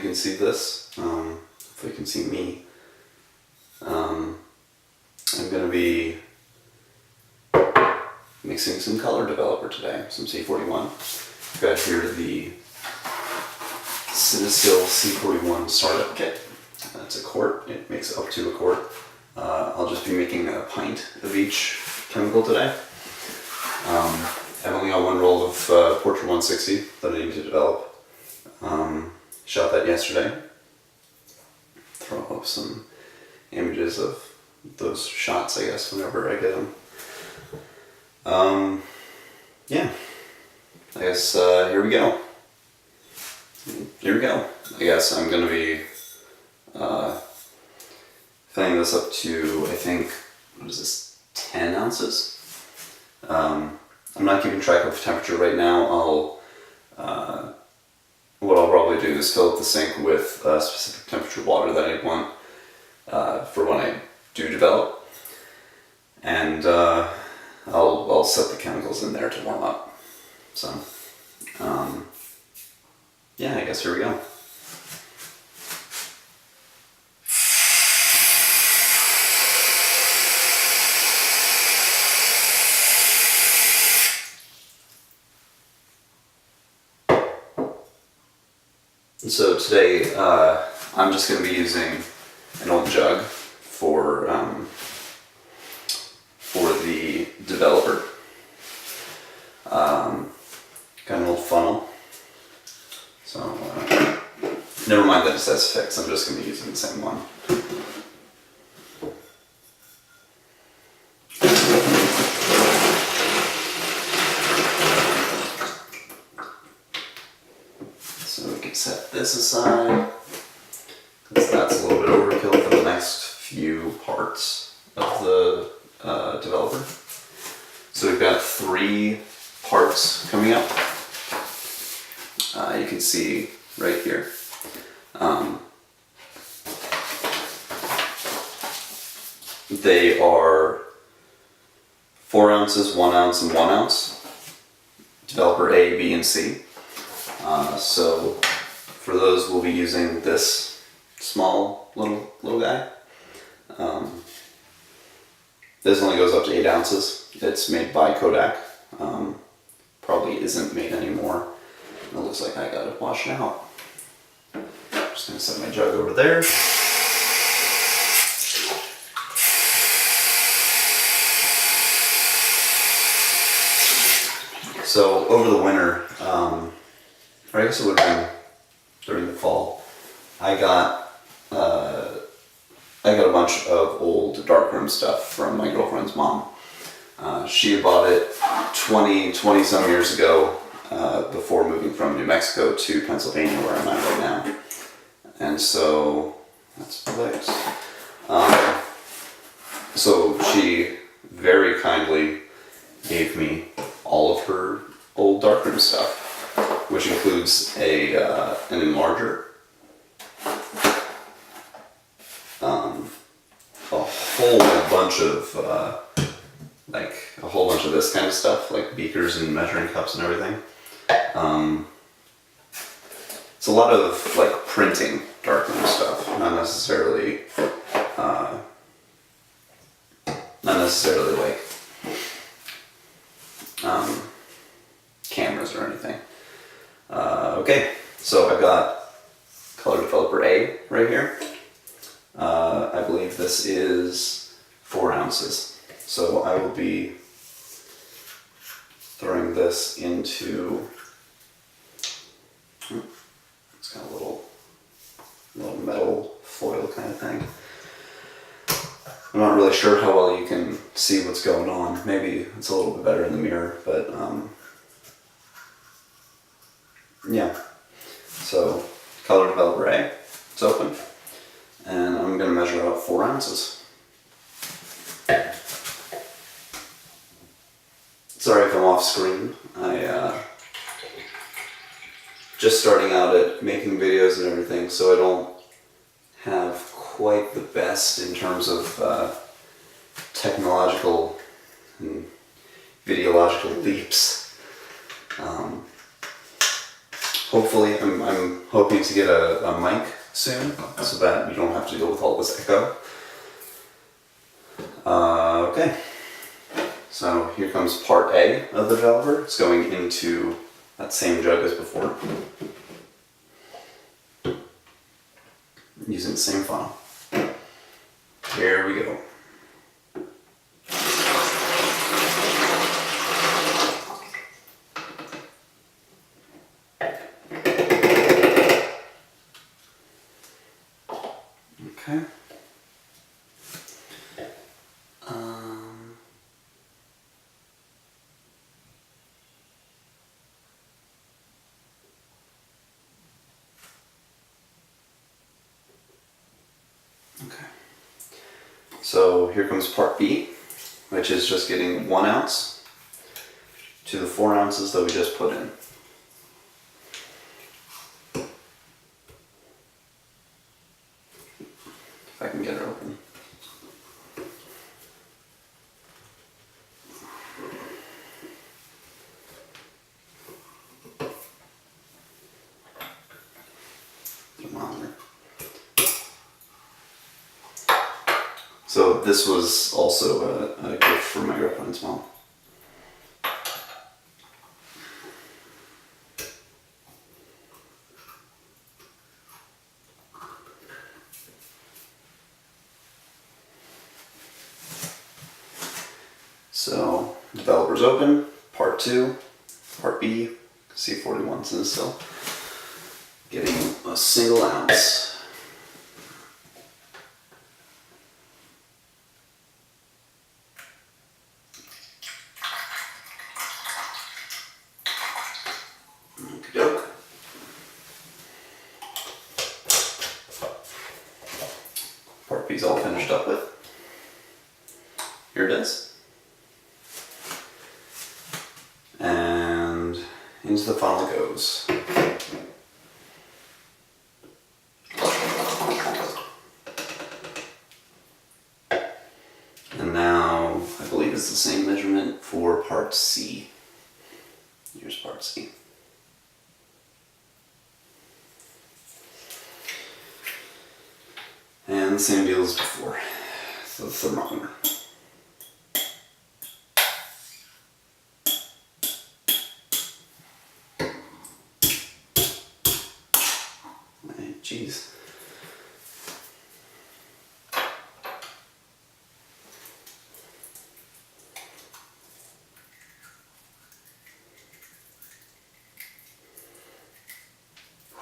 can see this. If you can see me. I'm going to be mixing some color developer today, some C41. I've got here the Cinestill C41 startup kit. It's a quart. It makes up to a quart. I'll just be making a pint of each chemical today. I've only got one roll of Portra 160 that I need to develop. Shot that yesterday. Throw up some images of those shots, I guess, whenever I get them. Yeah, I guess here we go. I guess I'm going to be filling this up to, I think, what is this, 10 ounces? I'm not keeping track of temperature right now. What I'll probably do is fill up the sink with specific temperature water that I want for when I do develop, and I'll set the chemicals in there to warm up. So, yeah, I guess here we go. So today, I'm just going to be using an old jug for the developer. Got an old funnel. So, never mind that it says fixed, I'm just going to be using the same one. So we can set this aside, because that's a little bit overkill for the next few parts of the developer. So we've got 3 parts coming up. You can see right here. They are 4 ounces, 1 ounce, and 1 ounce. Developer A, B, and C. So for those, we'll be using this small little guy. This only goes up to 8 ounces. It's made by Kodak. Probably isn't made anymore. It looks like I gotta wash it out. Just gonna set my jug over there. So over the winter, or I guess it would have been during the fall, I got a bunch of old darkroom stuff from my girlfriend's mom. She had bought it 20 some years ago, before moving from New Mexico to Pennsylvania, where I'm at right now. And so, that's fixed. So she very kindly gave me all of her old darkroom stuff, which includes an enlarger, a whole bunch of this kind of stuff, like beakers and measuring cups and everything. It's a lot of like printing darkroom stuff, not necessarily like cameras or anything. Okay, so I've got color developer A right here. I believe this is 4 ounces. So I will be throwing this into, it's got a little metal foil kind of thing. I'm not really sure how well you can see what's going on. Maybe it's a little bit better in the mirror, but yeah. So color developer A, it's open, and I'm going to measure out 4 ounces. Sorry if I'm off screen. I just starting out at making videos and everything, so I don't have quite the best in terms of technological and videological leaps. hopefully, I'm hoping to get a mic soon so that you don't have to deal with all this echo. Okay, so here comes part A of the developer. It's going into that same jug as before, using the same funnel. Here we go. Okay. Okay. So here comes part B, which is just getting 1 ounce to the 4 ounces that we just put in. If I can get it open. Thermometer. So this was also a gift from my girlfriend's mom. So, developers open, part 2, part B, C41s in still. Getting a single ounce. Okey-doke. Part B's all finished up with. Here it is. And into the funnel it goes. And now, I believe it's the same measurement for part C. Here's part C. And the same deal as before. So the thermometer. Jeez.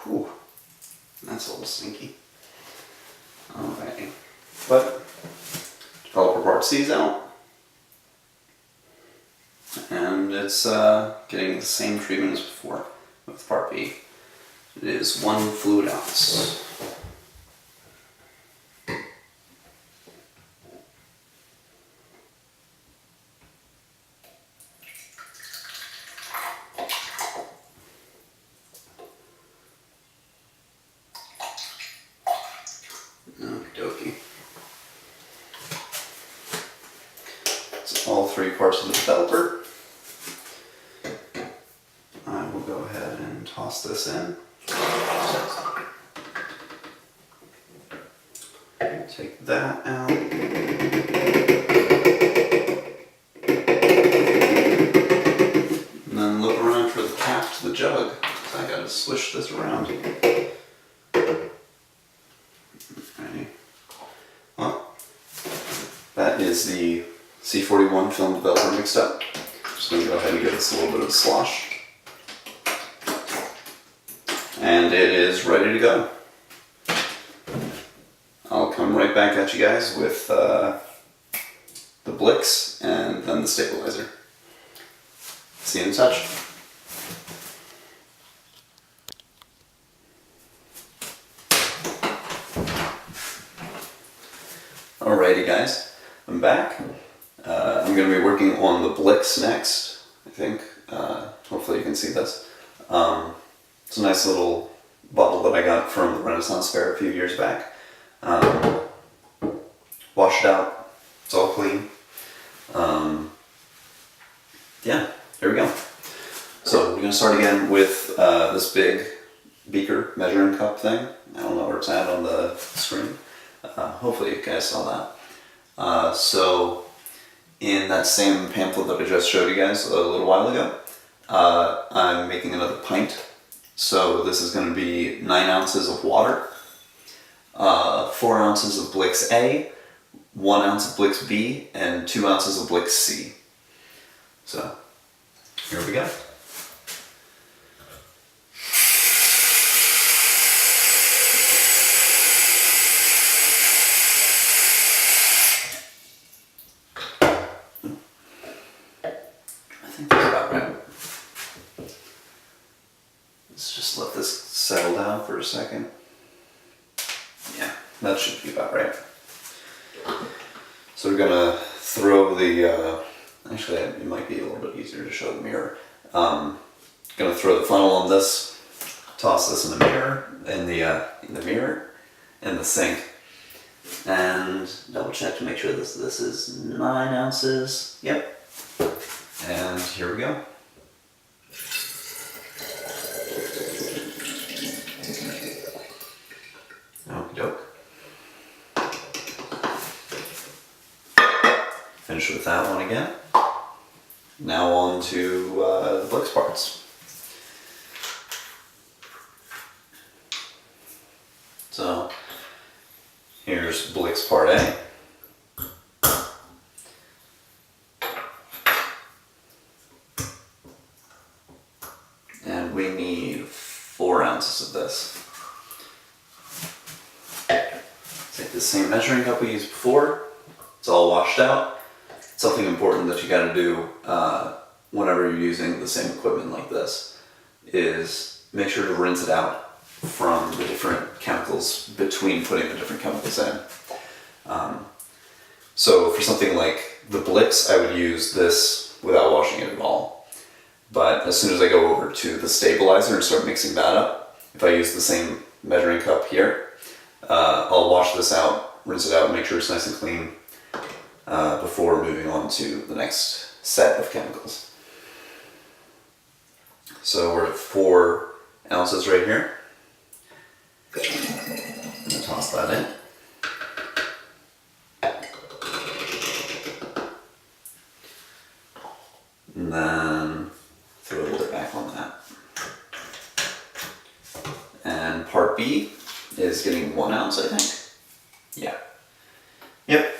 Whew. That's a little stinky. Alright. But developer part C is out. And it's getting the same treatment as before with part B. It is 1 fluid ounce. Okey-dokey. So all 3 parts of the developer. I will go ahead and toss this in. Take that out. And then look around for the cap to the jug. I gotta swish this around. Alrighty. Well, that is the C41 film developer mixed up. Just gonna go ahead and give this a little bit of slosh. And it is ready to go. I'll come right back at you guys with the Blix and then the stabilizer. See you in touch. Alrighty guys, I'm back. I'm going to be working on the Blix next, I think. Hopefully you can see this. It's a nice little bottle that I got from the Renaissance Fair a few years back. Washed out, it's all clean. Yeah, there we go. So we're going to start again with this big beaker measuring cup thing. I don't know where it's at on the screen. Hopefully you guys saw that. So in that same pamphlet that I just showed you guys a little while ago, I'm making another pint. So this is going to be 9 ounces of water, 4 ounces of Blix A, 1 ounce of Blix B, and 2 ounces of Blix C. So here we go. I think that's about right. Let's just let this settle down for a second. Yeah, that should be about right. So we're gonna throw the, actually it might be a little bit easier to show the mirror. Gonna throw the funnel on this, toss this in the mirror, in the mirror, in the sink, and double check to make sure this is 9 ounces. Yep. And here we go. Okie doke. Finish with that one again. Now on to the Blix parts. So here's Blix part A. And we need 4 ounces of this. Take the same measuring cup we used before. It's all washed out. Something important that you gotta do whenever you're using the same equipment like this is make sure to rinse it out from the different chemicals between putting the different chemicals in. So for something like the Blix, I would use this without washing it at all. But as soon as I go over to the stabilizer and start mixing that up, if I use the same measuring cup here, I'll wash this out, rinse it out, and make sure it's nice and clean before moving on to the next set of chemicals. So we're at 4 ounces right here. I'm gonna toss that in. And then throw a lid back on that. And part B is getting 1 ounce, I think. Yeah. Yep.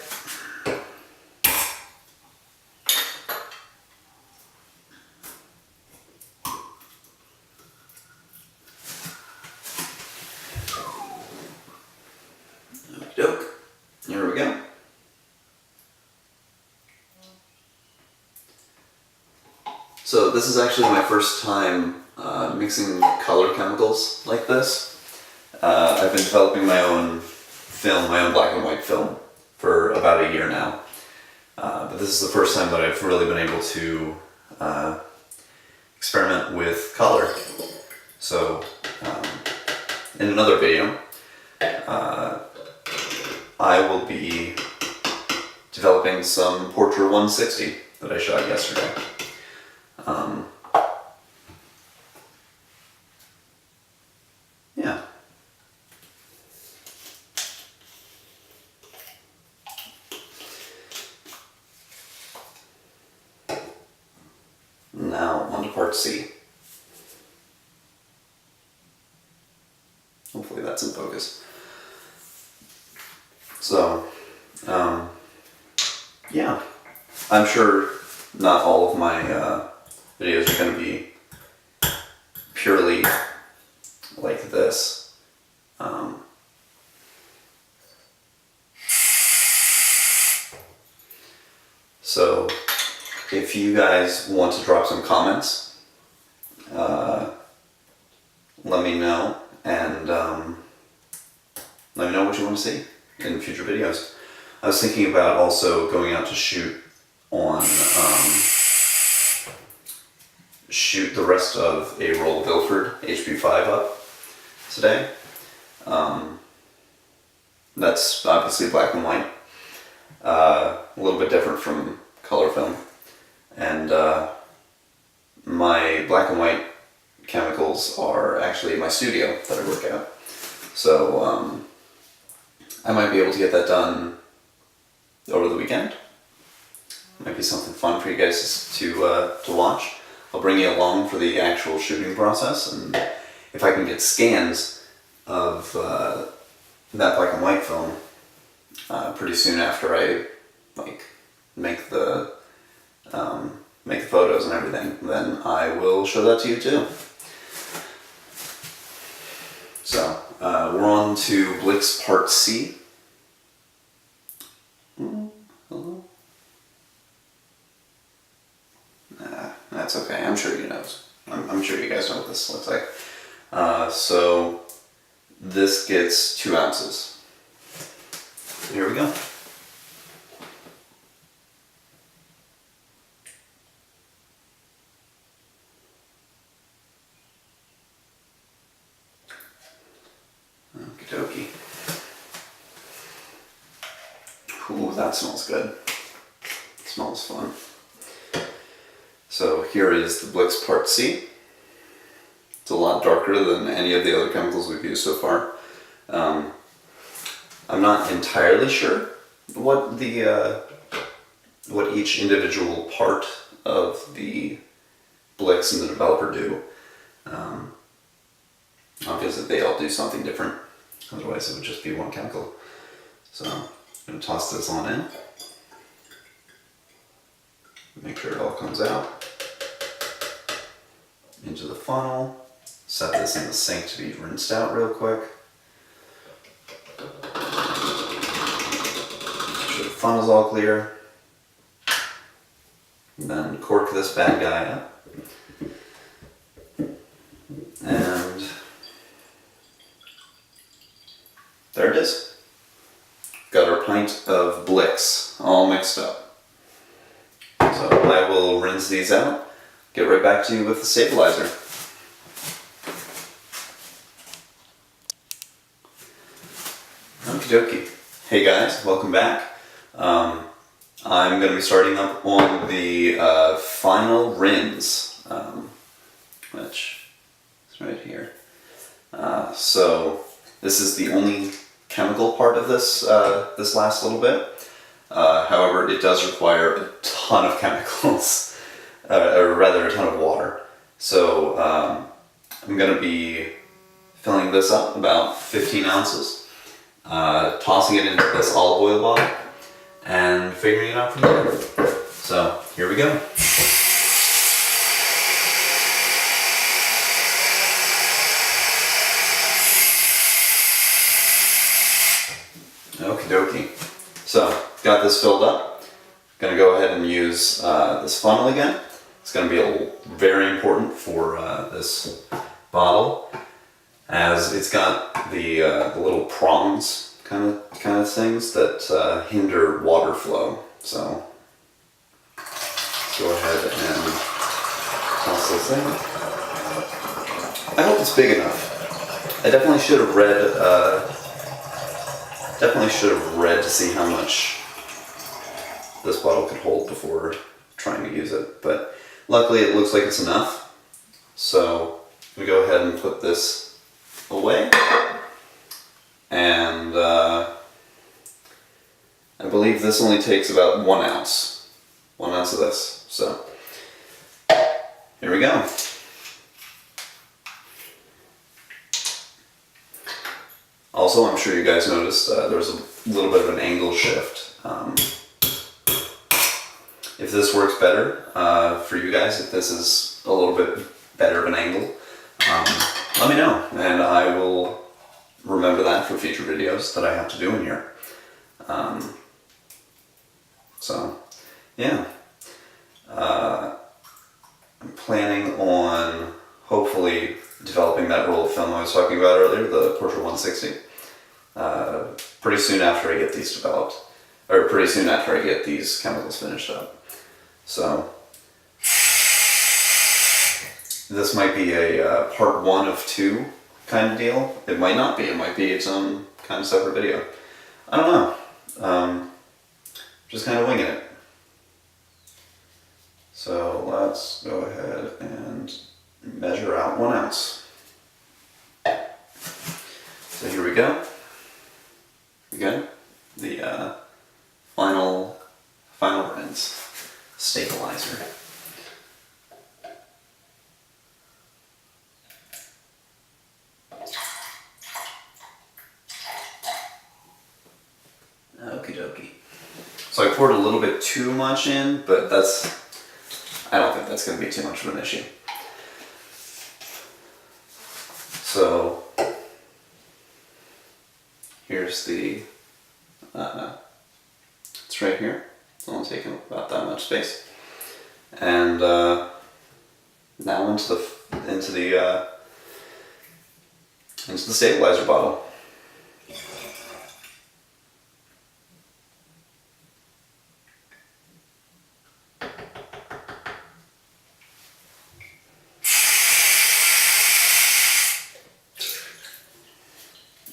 Okey-doke. Here we go. So this is actually my first time mixing color chemicals like this. I've been developing my own film, my own black and white film, for about a year now. But this is the first time that I've really been able to experiment with color. So in another video, I will be developing some Portra 160 that I shot yesterday. Yeah. Now on to part C. Hopefully that's in focus. So, yeah, I'm sure not all of my videos are going to be purely like this. So if you guys want to drop some comments, let me know, and let me know what you want to see in future videos. I was thinking about also going out to shoot on shoot the rest of a roll of Ilford HP5 up today. That's obviously black and white, a little bit different from color film, and my black and white chemicals are actually in my studio that I work at. So I might be able to get that done over the weekend. Might be something fun for you guys to watch. I'll bring you along for the actual shooting process, and if I can get scans of that black and white film pretty soon after I make the photos and everything, then I will show that to you too. So we're on to Blix Part C. Hello? Nah, that's okay. I'm sure you know. I'm sure you guys know what this looks like. So this gets 2 ounces. Here we go. Okie dokie. Ooh, that smells good. It smells fun. So here is the Blix Part C. It's a lot darker than any of the other chemicals we've used so far. I'm not entirely sure what each individual part of the Blix and the developer do. Obviously they all do something different, otherwise it would just be one chemical. So I'm going to toss this on in. Make sure it all comes out. Into the funnel. Set this in the sink to be rinsed out real quick. Make sure the funnel's all clear. And then cork this bad guy up. And there it is. Got our pint of Blix all mixed up. So I will rinse these out, get right back to you with the stabilizer. Okie dokie. Hey guys, welcome back. I'm going to be starting up on the final rinse, which is right here. So this is the only chemical part of this this last little bit. However, it does require a ton of chemicals, or rather a ton of water. So I'm going to be filling this up about 15 ounces, tossing it into this olive oil bottle, and figuring it out from there. So here we go. Okie dokie. So, got this filled up. Gonna go ahead and use this funnel again. It's gonna be very important for this bottle, as it's got the little prongs kind of things that hinder water flow. So, let's go ahead and toss this in. I hope it's big enough. I definitely should have read to see how much this bottle could hold before trying to use it, but luckily it looks like it's enough. So we go ahead and put this away, and I believe this only takes about 1 ounce of this. So here we go. Also, I'm sure you guys noticed there was a little bit of an angle shift. If this works better for you guys, if this is a little bit better of an angle, let me know, and I will remember that for future videos that I have to do in here. So, yeah. I'm planning on hopefully developing that roll of film I was talking about earlier, the Portra 160, pretty soon after I get these developed, or pretty soon after I get these chemicals finished up. So this might be a part 1 of 2 kind of deal. It might not be. It might be its own kind of separate video. I don't know. Just kind of winging it. So let's go ahead and measure out 1 ounce. So here we go. Again, the final rinse stabilizer. Okie dokie. So I poured a little bit too much in, but I don't think that's going to be too much of an issue. So here's the, it's right here. It's only taking about that much space. And now into the stabilizer bottle.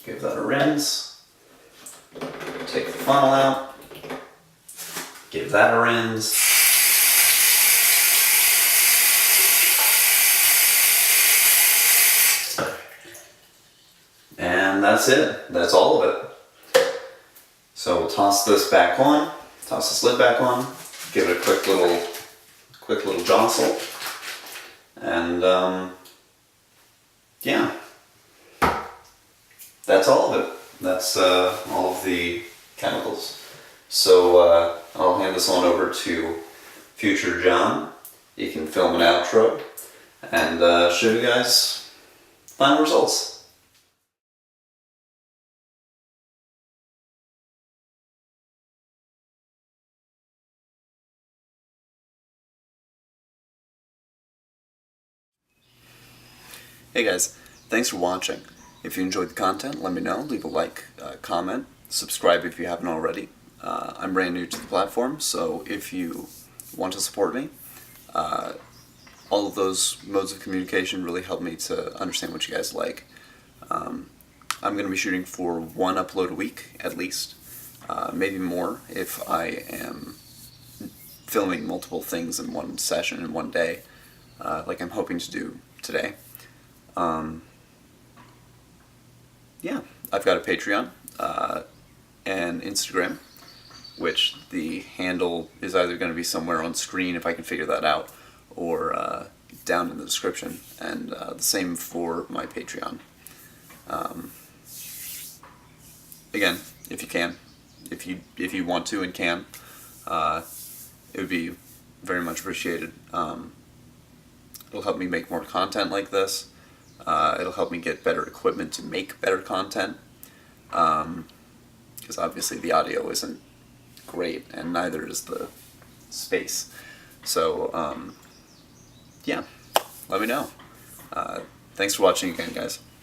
Give that a rinse. Take the funnel out. Give that a rinse. And that's it. That's all of it. So we'll toss this back on. Toss this lid back on. Give it a quick little jostle. And yeah. That's all of it. That's all of the chemicals. So I'll hand this on over to future John. He can film an outro and show you guys final results. Hey guys, thanks for watching. If you enjoyed the content, let me know. Leave a like, comment, subscribe if you haven't already. I'm brand new to the platform, so if you want to support me, all of those modes of communication really help me to understand what you guys like. I'm going to be shooting for 1 upload a week, at least. Maybe more if I am filming multiple things in one session in one day, like I'm hoping to do today. Yeah, I've got a Patreon and Instagram, which the handle is either going to be somewhere on screen if I can figure that out, or down in the description, and the same for my Patreon. Again, if you can, if you want to and can, it would be very much appreciated. It'll help me make more content like this. It'll help me get better equipment to make better content, because obviously the audio isn't great, and neither is the space. So, yeah, let me know. Thanks for watching again, guys.